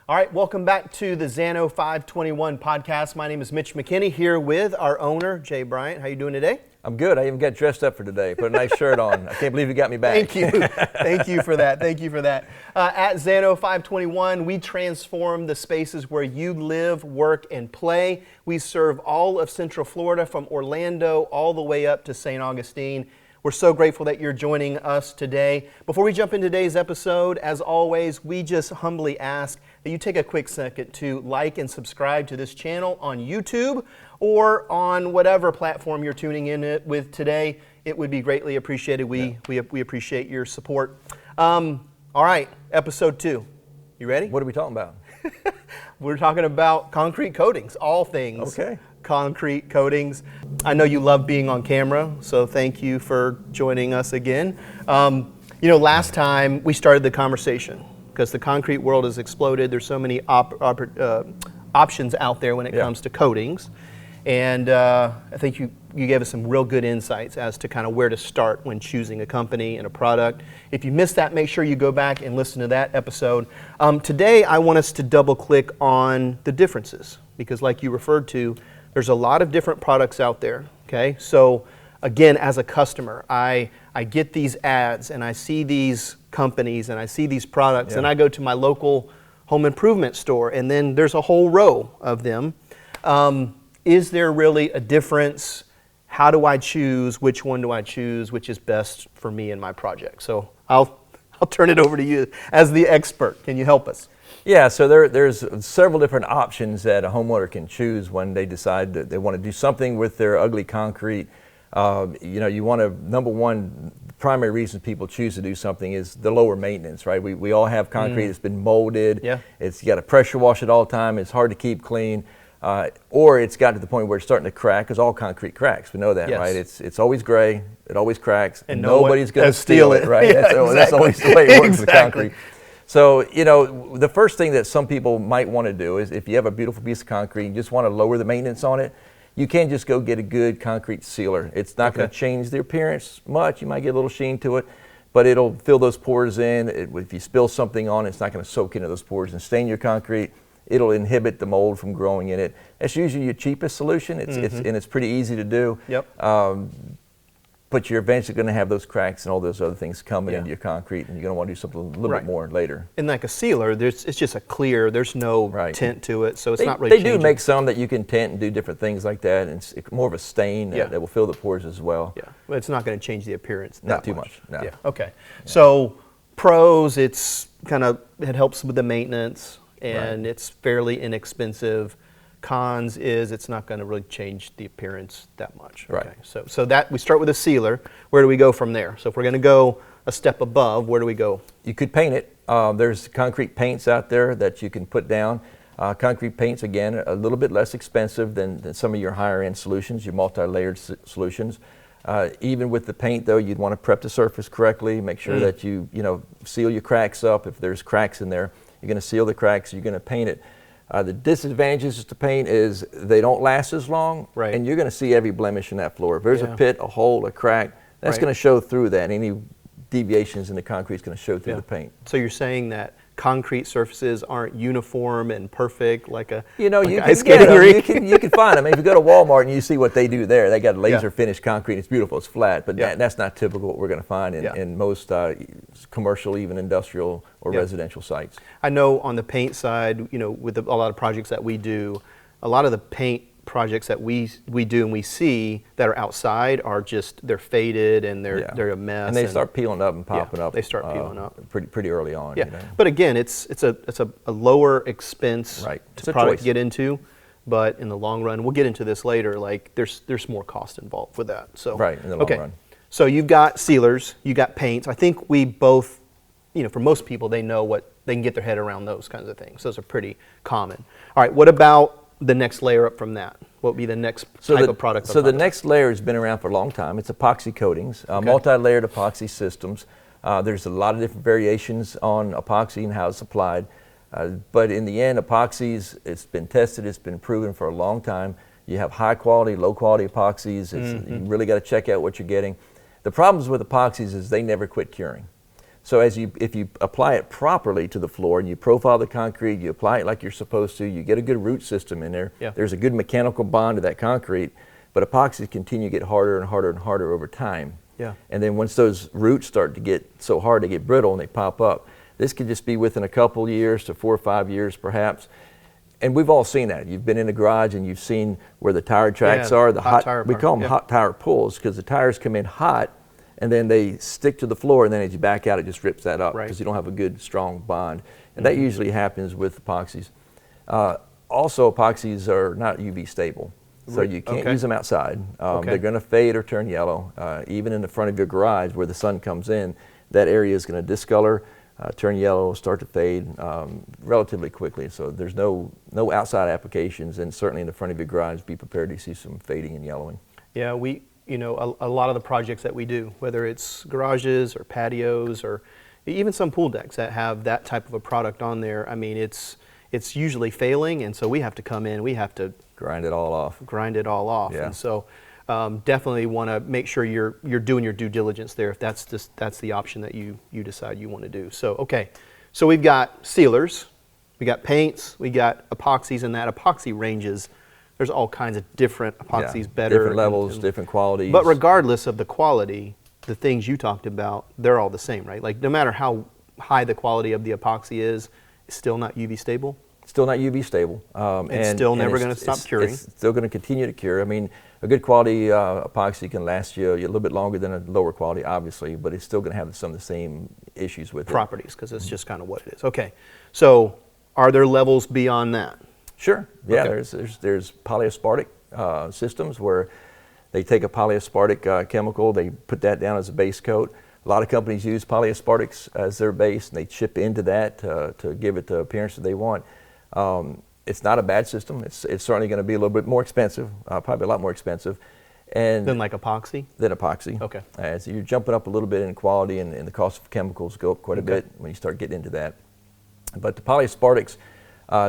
All right, welcome back to the Xano521 podcast. My name is Mitch McKinney here with our owner, Jay Bryant. How you doing today? I'm good. I even got dressed up for today. Put a nice shirt on. I can't believe you got me back. Thank you. Thank you for that. Thank you for that. At Xano521, we transform the spaces where you live, work, and play. We serve all of Central Florida from Orlando all the way up to St. Augustine. We're so grateful that you're joining us today. Before we jump into today's episode, as always, we just humbly ask that you take a quick second to like and subscribe to this channel on YouTube or on whatever platform you're tuning in it with today. It would be greatly appreciated. We appreciate your support. All right, episode 2. You ready? What are we talking about? We're talking about concrete coatings, all things. Okay. Concrete coatings. I know you love being on camera, so thank you for joining us again. Last time we started the conversation because the concrete world has exploded. There's so many options out there when it comes to coatings. And I think you gave us some real good insights as to kind of where to start when choosing a company and a product. If you missed that, make sure you go back and listen to that episode. Today, I want us to double click on the differences because like you referred to, there's a lot of different products out there, okay? So again, as a customer, I get these ads and I see these companies and I see these products and I go to my local home improvement store and then there's a whole row of them. Is there really a difference? How do I choose? Which one do I choose? Which is best for me and my project? So I'll turn it over to you as the expert. Can you help us? Yeah, so there's several different options that a homeowner can choose when they decide that they want to do something with their ugly concrete. You want to, number one, the primary reason people choose to do something is the lower maintenance, right? We all have concrete that's been molded. Yeah. You got to pressure wash it all the time. It's hard to keep clean. Or it's got to the point where it's starting to crack, because all concrete cracks. We know that, right? It's always gray, it always cracks, and nobody's going to steal it, right? That's always the way it works with concrete. So, the first thing that some people might want to do is if you have a beautiful piece of concrete and you just want to lower the maintenance on it, you can't just go get a good concrete sealer. It's not going to change the appearance much. You might get a little sheen to it, but it'll fill those pores in. If you spill something on it, it's not going to soak into those pores and stain your concrete. It'll inhibit the mold from growing in it. That's usually your cheapest solution. It's pretty easy to do. Yep. But you're eventually going to have those cracks and all those other things coming into your concrete, and you're going to want to do something a little bit more later. And like a sealer, it's just a clear. There's no tint to it, so it's not really. They do make some that you can tint and do different things like that, and it's more of a stain that will fill the pores as well. Yeah, but it's not going to change the appearance. Not too much. No. Yeah. Okay. So pros, it helps with the maintenance, and it's fairly inexpensive. Cons is it's not going to really change the appearance that much. Right. Okay. So that we start with a sealer. Where do we go from there? So if we're going to go a step above, where do we go? You could paint it. There's concrete paints out there that you can put down. Concrete paints, again, a little bit less expensive than some of your higher end solutions, your multi-layered solutions. Even with the paint though, you'd want to prep the surface correctly, make sure that you seal your cracks up. If there's cracks in there, you're going to seal the cracks, you're going to paint it. The disadvantages to paint is they don't last as long, and you're going to see every blemish in that floor. If there's a pit, a hole, a crack, that's going to show through that. Any deviations in the concrete is going to show through the paint. So you're saying that concrete surfaces aren't uniform and perfect like a you can find them. If you go to Walmart and you see what they do there, they got laser finished concrete. It's beautiful. It's flat, but that's not typical what we're going to find in most commercial, even industrial or residential sites. I know on the paint side, with a lot of projects that we do, a lot of the paint projects that we do and we see that are outside are they're faded and they're a mess. And they start peeling up and popping up. They start peeling up pretty early on. Yeah, but again, it's a lower expense product to get into, but in the long run, we'll get into this later. Like there's more cost involved with that. So in the long run. So you've got sealers, you got paints. I think we both, for most people, they know what they can get their head around those kinds of things. Those are pretty common. All right, what about the next layer up from that? What would be the next type of product? So the next layer has been around for a long time. It's epoxy coatings, multi-layered epoxy systems. There's a lot of different variations on epoxy and how it's applied. But in the end, epoxies, it's been tested, it's been proven for a long time. You have high quality, low quality epoxies. You really got to check out what you're getting. The problems with epoxies is they never quit curing. So if you apply it properly to the floor and you profile the concrete, you apply it like you're supposed to, you get a good root system in there. Yeah. There's a good mechanical bond to that concrete, but epoxies continue to get harder and harder and harder over time. Yeah. And then once those roots start to get so hard, they get brittle and they pop up. This could just be within a couple years to 4 or 5 years perhaps. And we've all seen that. You've been in the garage and you've seen where the tire tracks are. The hot tire we call them hot tire pulls, because the tires come in hot and then they stick to the floor, and then as you back out, it just rips that up because you don't have a good, strong bond. And that usually happens with epoxies. Also, epoxies are not UV stable, so you can't use them outside. They're going to fade or turn yellow. Even in the front of your garage where the sun comes in, that area is going to discolor, turn yellow, start to fade relatively quickly. So there's no outside applications, and certainly in the front of your garage, be prepared to see some fading and yellowing. Yeah, you know, a lot of the projects that we do, whether it's garages or patios or even some pool decks that have that type of a product on there, I mean, it's usually failing, and so we have to come in, we have to grind it all off. Yeah. And so definitely want to make sure you're doing your due diligence there if that's the option that you decide you want to do. So, okay, so we've got sealers, we got paints, we got epoxies, and that epoxy ranges. There's all kinds of different epoxies, better. Different levels, different qualities. But regardless of the quality, the things you talked about, they're all the same, right? Like no matter how high the quality of the epoxy is, it's still not UV stable? Still not UV stable. It's still never going to stop curing? It's still going to continue to cure. I mean, a good quality epoxy can last you a little bit longer than a lower quality, obviously, but it's still going to have some of the same issues with properties, because it's just kind of what it is. Okay, so are there levels beyond that? Sure. Yeah, there's polyaspartic systems where they take a polyaspartic chemical, they put that down as a base coat. A lot of companies use polyaspartics as their base, and they chip into that to give it the appearance that they want. It's not a bad system. It's certainly going to be a little bit more expensive, probably a lot more expensive. And than like epoxy? Than epoxy. Okay. So you're jumping up a little bit in quality, and the cost of chemicals go up quite a bit when you start getting into that. But the polyaspartics,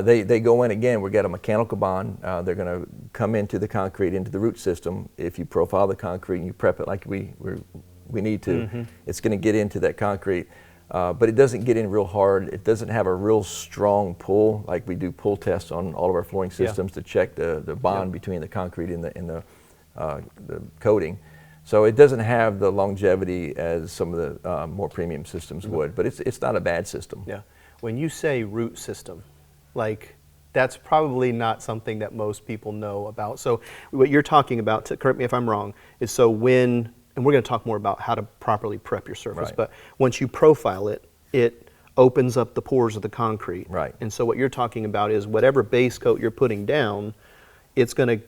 they go in again. We've got a mechanical bond. They're going to come into the concrete, into the root system. If you profile the concrete and you prep it like we need to, it's going to get into that concrete. But it doesn't get in real hard. It doesn't have a real strong pull, like we do pull tests on all of our flooring systems to check the bond between the concrete and the coating. So it doesn't have the longevity as some of the more premium systems would, but it's not a bad system. Yeah. When you say root system, like that's probably not something that most people know about. So what you're talking about, correct me if I'm wrong, is so when, and we're going to talk more about how to properly prep your surface, but once you profile it, it opens up the pores of the concrete. Right. And so what you're talking about is whatever base coat you're putting down, it's going to,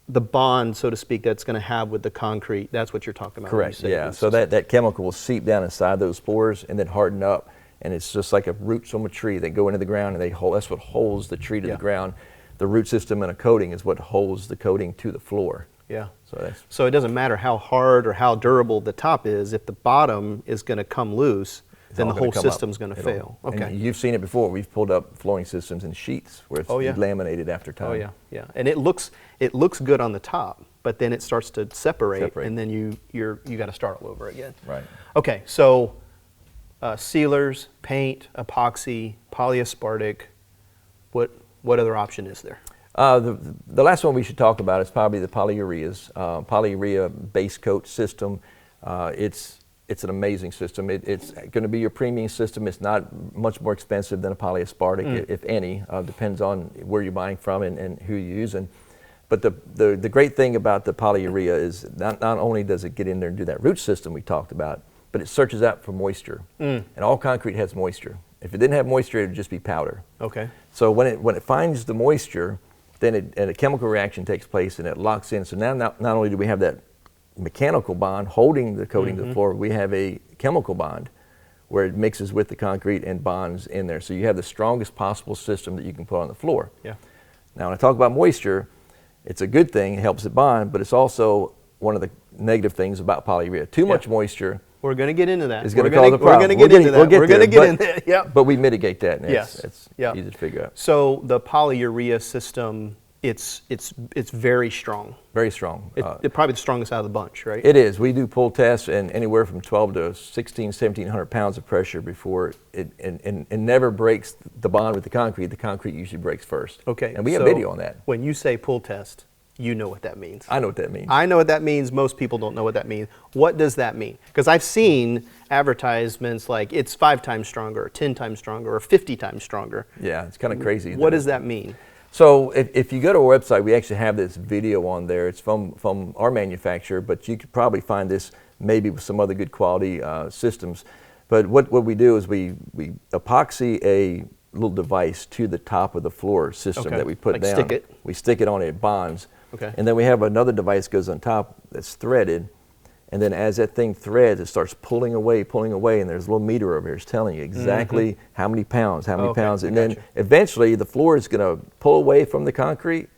the bond, so to speak, that's going to have with the concrete, that's what you're talking about. Correct, yeah. So that chemical will seep down inside those pores and then harden up. And it's just like a roots from a tree. They go into the ground and that's what holds the tree to the ground. The root system and a coating is what holds the coating to the floor. Yeah. So it doesn't matter how hard or how durable the top is. If the bottom is going to come loose, then the whole system's going to fail. Okay. And you've seen it before. We've pulled up flooring systems in sheets where it's laminated after time. Oh yeah, yeah. And it looks good on the top, but then it starts to separate. And then you got to start all over again. Right. Okay. So sealers, paint, epoxy, polyaspartic. What other option is there? The last one we should talk about is probably the polyureas. Polyurea base coat system. It's an amazing system. It's going to be your premium system. It's not much more expensive than a polyaspartic, if any. Depends on where you're buying from and who you're using. But the great thing about the polyurea is not only does it get in there and do that root system we talked about, but it searches out for moisture. And all concrete has moisture. If it didn't have moisture, it would just be powder. Okay. So when it finds the moisture, then a chemical reaction takes place and it locks in. So now not only do we have that mechanical bond holding the coating to the floor, we have a chemical bond where it mixes with the concrete and bonds in there. So you have the strongest possible system that you can put on the floor. Yeah. Now when I talk about moisture, it's a good thing, it helps it bond, but it's also one of the negative things about polyurea. Too much moisture. We're going to get into that. It's going to cause a problem. We're going to get into that. We're going to get into that. Yeah. But we mitigate that, and yes. it's easy to figure out. So the polyurea system, it's very strong. Very strong. It's probably the strongest out of the bunch, right? It is. We do pull tests and anywhere from 12 to 16, 1700 pounds of pressure before it never breaks the bond with the concrete. The concrete usually breaks first. Okay. And we have so video on that. When you say pull test, you know what that means. I know what that means. I know what that means. Most people don't know what that means. What does that mean? Because I've seen advertisements like it's 5 times stronger, or 10 times stronger, or 50 times stronger. Yeah, it's kind of crazy. What does that mean? So if you go to our website, we actually have this video on there. It's from our manufacturer, but you could probably find this maybe with some other good quality systems. But what we do is we epoxy a little device to the top of the floor system that we put like down. Stick it. We stick it on, it bonds. Okay. And then we have another device goes on top that's threaded. And then as that thing threads, it starts pulling away, and there's a little meter over here. It's telling you exactly how many pounds, and then eventually the floor is going to pull away from the concrete,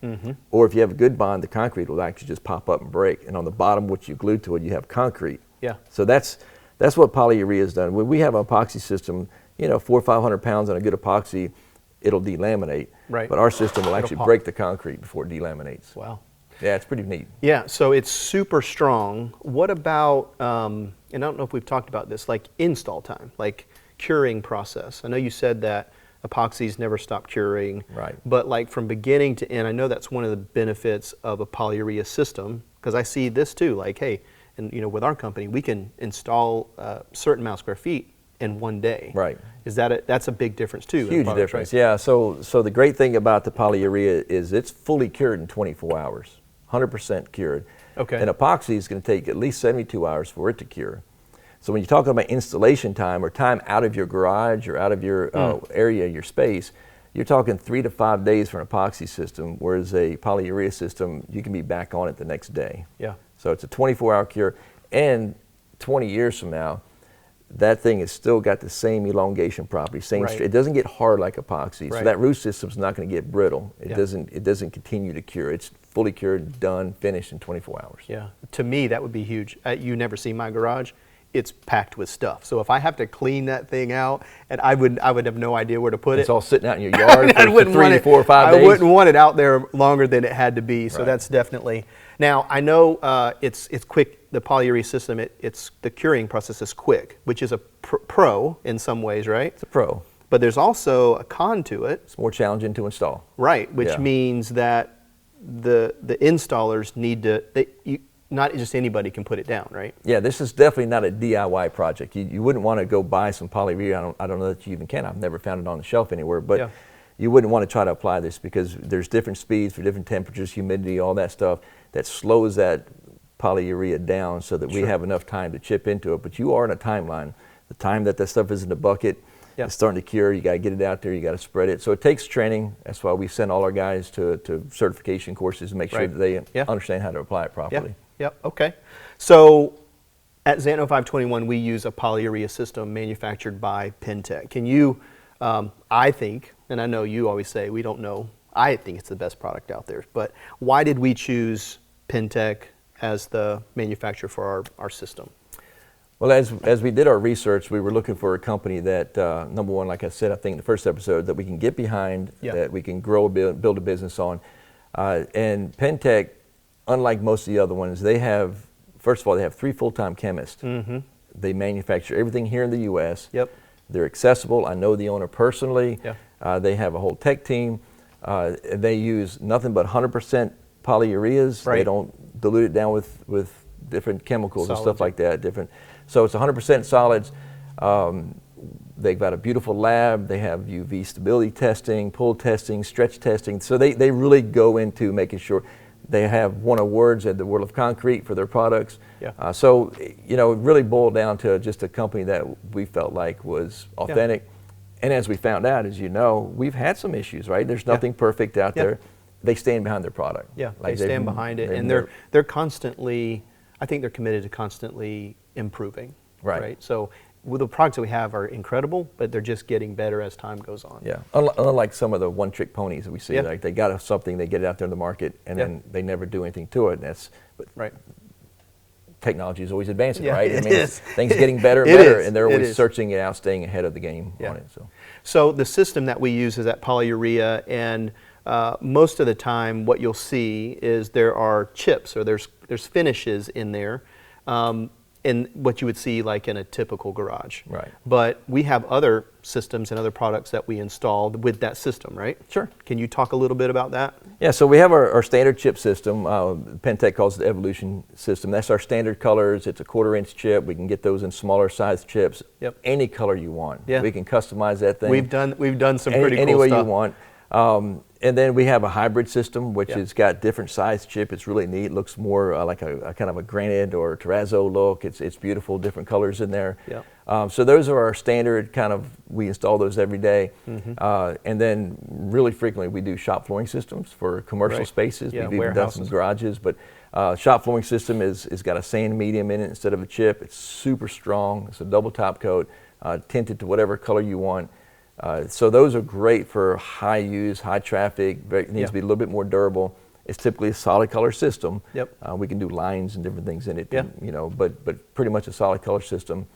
or if you have a good bond, the concrete will actually just pop up and break. And on the bottom, what you glue to it, you have concrete. Yeah. So that's what polyurea has done. When we have an epoxy system, 400 or 500 pounds on a good epoxy, it'll delaminate. Right. But our system will actually break the concrete before it delaminates. Wow. Yeah, it's pretty neat. Yeah, so it's super strong. What about, and I don't know if we've talked about this, like install time, like curing process. I know you said that epoxies never stop curing. Right. But like from beginning to end, I know that's one of the benefits of a polyurea system, because I see this too, like, hey, and with our company, we can install a certain amount of square feet in one day. Right. Is that that's a big difference too? Huge difference, right? Yeah. So the great thing about the polyurea is it's fully cured in 24 hours. 100% cured. Okay. And epoxy is going to take at least 72 hours for it to cure. So when you're talking about installation time or time out of your garage or out of your area, your space, you're talking 3 to 5 days for an epoxy system, whereas a polyurea system, you can be back on it the next day. Yeah. So it's a 24-hour cure, and 20 years from now, that thing has still got the same elongation property. It doesn't get hard like epoxy, so that roof system's not going to get brittle. It doesn't continue to cure. It's fully cured, done, finished in 24 hours. Yeah, to me that would be huge. You never see my garage. It's packed with stuff. So if I have to clean that thing out, and I would have no idea where to put it. It's all sitting out in your yard for 3 to 4 or 5 days. I wouldn't want it out there longer than it had to be. So that's definitely. Now I know it's quick. The polyurea system, it's the curing process is quick, which is a pro in some ways, right? It's a pro. But there's also a con to it. It's more challenging to install. Right, which means that the installers need to. Not just anybody can put it down, right? Yeah, this is definitely not a DIY project. You wouldn't want to go buy some polyurea. I don't know that you even can. I've never found it on the shelf anywhere. But you wouldn't want to try to apply this because there's different speeds for different temperatures, humidity, all that stuff that slows that polyurea down so that we have enough time to chip into it. But you are in a timeline. The time that stuff is in the bucket, it's starting to cure. You got to get it out there. You got to spread it. So it takes training. That's why we send all our guys to certification courses to make sure that they understand how to apply it properly. Yep. Okay. So at Xano521, we use a polyurea system manufactured by Pentec. Can you, I think, and I know you always say we don't know, I think it's the best product out there, but why did we choose Pentec as the manufacturer for our system? Well, as we did our research, we were looking for a company that, number one, like I said, I think in the first episode, that we can get behind, that we can grow, build a business on. And Pentec, unlike most of the other ones, they have, first of all, they have 3 full-time chemists. They manufacture everything here in the U.S. They're accessible. I know the owner personally. They have a whole tech team. They use nothing but 100% polyureas. They don't dilute it down with different chemicals and stuff like that. So it's 100% solids. They've got a beautiful lab. They have UV stability testing, pull testing, stretch testing. So they really go into making sure. They have won awards at the World of Concrete for their products. So, it really boiled down to just a company that we felt like was authentic. And as we found out, as you know, we've had some issues, right? There's nothing perfect out there. They stand behind their product. They stand behind it, and they're constantly, I think they're committed to constantly improving. Right. So the products that we have are incredible, but they're just getting better as time goes on. Unlike some of the one-trick ponies that we see, like they got something, they get it out there in the market, and then they never do anything to it. And technology is always advancing, right? Things are getting better and better, and they're always searching it out, staying ahead of the game on it. So the system that we use is that polyurea, and most of the time what you'll see is there are chips or there's finishes in there, in what you would see like in a typical garage. Right. But we have other systems and other products that we installed with that system, right? Sure. Can you talk a little bit about that? Yeah, so we have our standard chip system. Pentec calls it the Evolution system. That's our standard colors. It's a 1/4-inch chip. We can get those in smaller size chips. Yep. Any color you want. Yeah. We can customize that thing. We've done some pretty any cool way stuff. you want. And then we have a hybrid system, which Yeah. has got different size chip. It's really neat. Looks more like a kind of a granite or terrazzo look. It's beautiful, different colors in there. Yeah. So those are our standard kind of, we install those every day. And then really frequently we do shop flooring systems for commercial Right. spaces. Yeah, We've even done some warehouses. garages, but shop flooring system is got a sand medium in it instead of a chip. It's super strong. It's a double top coat, tinted to whatever color you want. So those are great for high use, high traffic. It needs to be a little bit more durable. It's typically a solid color system. Yep. We can do lines and different things in it. Yeah. You know, but pretty much a solid color system.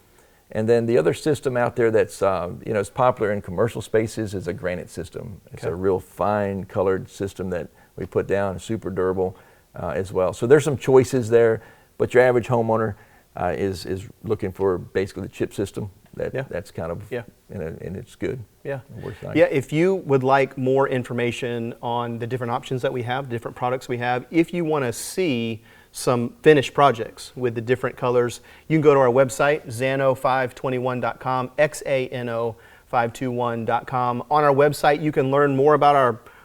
And then the other system out there that's is popular in commercial spaces is a granite system. It's Okay. a real fine colored system that we put down, super durable as well. So there's some choices there, but your average homeowner is looking for basically the chip system. That's kind of, Yeah. and it's good. Yeah. It works nice. Yeah, if you would like more information on the different options that we have, different products we have, if you want to see some finished projects with the different colors, you can go to our website, Xano521.com, Xano521.com. On our website, you can learn more about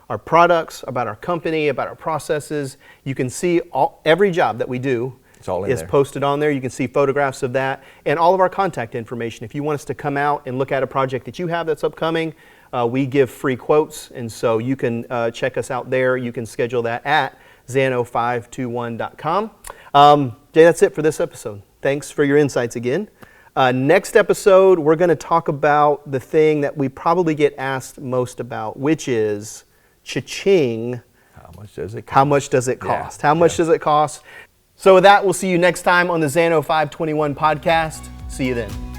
our products, about our company, about our processes. You can see every job that we do. It's all in is there. posted on there. You can see photographs of that and all of our contact information. If you want us to come out and look at a project that you have that's upcoming, we give free quotes, and so you can check us out there. You can schedule that at Xano521.com. Jay, that's it for this episode. Thanks for your insights again. Next episode, we're going to talk about the thing that we probably get asked most about, which is cha-ching. How much does it cost? How much does it cost? Yeah. How much does it cost? So with that, we'll see you next time on the Xano521 podcast. See you then.